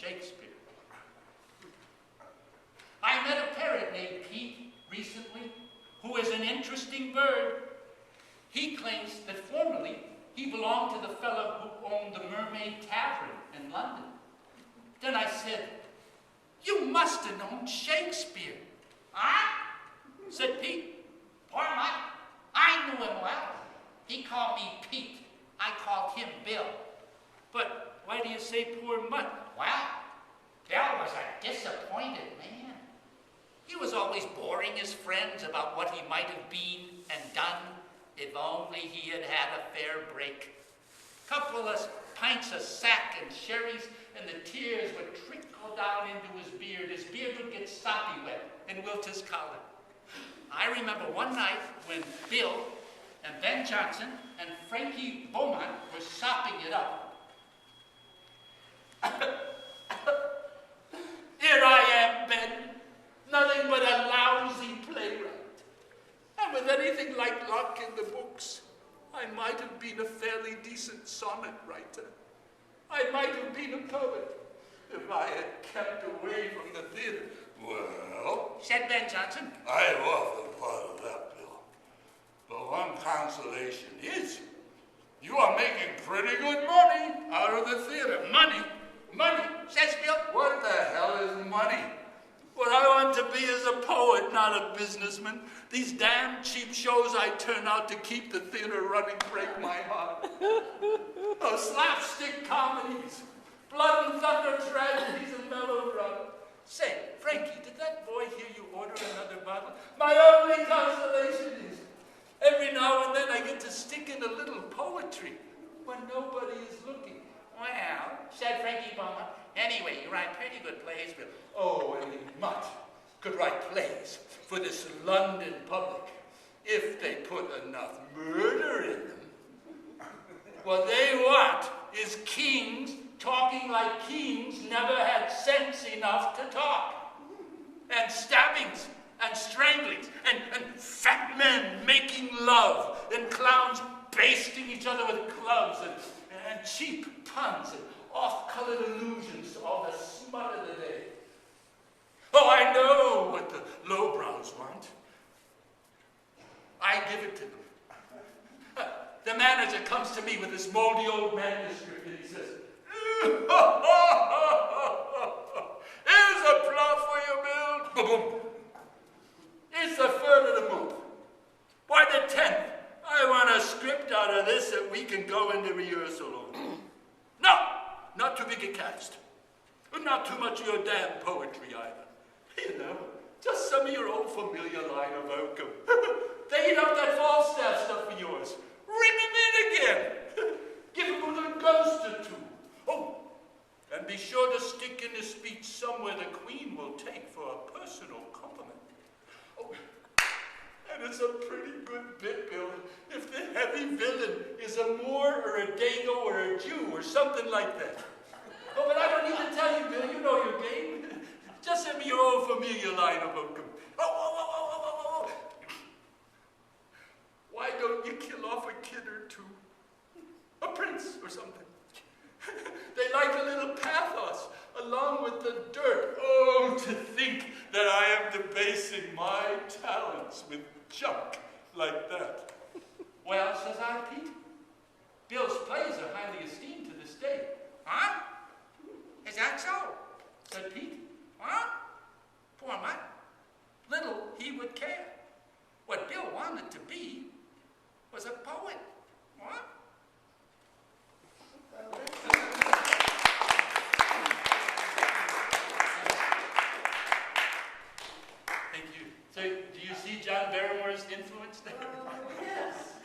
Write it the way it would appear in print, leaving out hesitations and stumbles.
Shakespeare. I met a parrot named Pete recently, who is an interesting bird. He claims that formerly he belonged to the fellow who owned the Mermaid Tavern in London. Then I said, "You must have known Shakespeare." "Huh?" said Pete. "Poor Mike, I knew him well. He called me Pete. I called him Bill." "But why do you say poor Mutt?" "Well, Bill was a disappointed man. He was always boring his friends about what he might have been and done if only he had had a fair break. Couple of pints of sack and sherries, and the tears would trickle down into his beard. His beard would get soppy wet and wilt his collar. I remember one night when Bill and Ben Johnson and Frankie Beaumont were sopping it up. "Here I am, Ben, nothing but a lousy playwright. And with anything like luck in the books, I might have been a fairly decent sonnet writer. I might have been a poet if I had kept away from the theater." "Well," said Ben Johnson, I've often thought of that, Bill. But one consolation is, you are making pretty good money out of the theater. "Money, money," says Bill. What the hell is money? What I want to be is a poet, not a businessman. These damn cheap shows I turn out to keep the theater running break my heart. Those slapstick comedies, blood and thunder tragedies and melodrama. Say, Frankie, did that boy hear you order another bottle? My only consolation is, every now and then I get to stick in a little poetry when nobody is looking. "Well," said Frankie Beaumont, "anyway, you write pretty good plays, Bill." Oh, any mutt could write plays for this London public if they put enough murder in them. What they want is kings talking like kings never had sense enough to talk. And stabbings and stranglings and fat men making love and clowns basting each other with clubs and cheap puns and off-colored allusions to all the smut of the day. Oh, I know what the lowbrows want. I give it to them. The manager comes to me with this moldy old manuscript and he says, "Here's a plot for you, Bill. Ba-boom. It's the third of the month. By the 10th, I want a script out of this that we can go into rehearsal on. No, not too big a cast. Not too much of your damn poetry either. You know, just some of your old familiar line of Oakham. They eat up that Falstaff stuff of yours. Ring him in again. Give him a little ghost or two. Oh, and be sure to stick in the speech somewhere the Queen will take for a personal compliment. Oh, and it's a pretty good bit, Bill, if the heavy villain is a Moor or a Dago or a Jew or something like that. Oh, but I don't need to tell you, Bill. You know your game. Just send me your old familiar line of Oakham. Oh. Why don't you kill off a kid or two? A prince or something. They like a little pathos along with the dirt. Oh, to think that I am debasing my talents with junk like that. "Well," says I, "Pete, Bill's plays are highly esteemed to this day." "Huh? Is that so?" said Pete. "Huh? Poor Mike. Little he would care. What Bill wanted to be was a poet. What?" Thank you. So, do you see John Barrymore's influence there?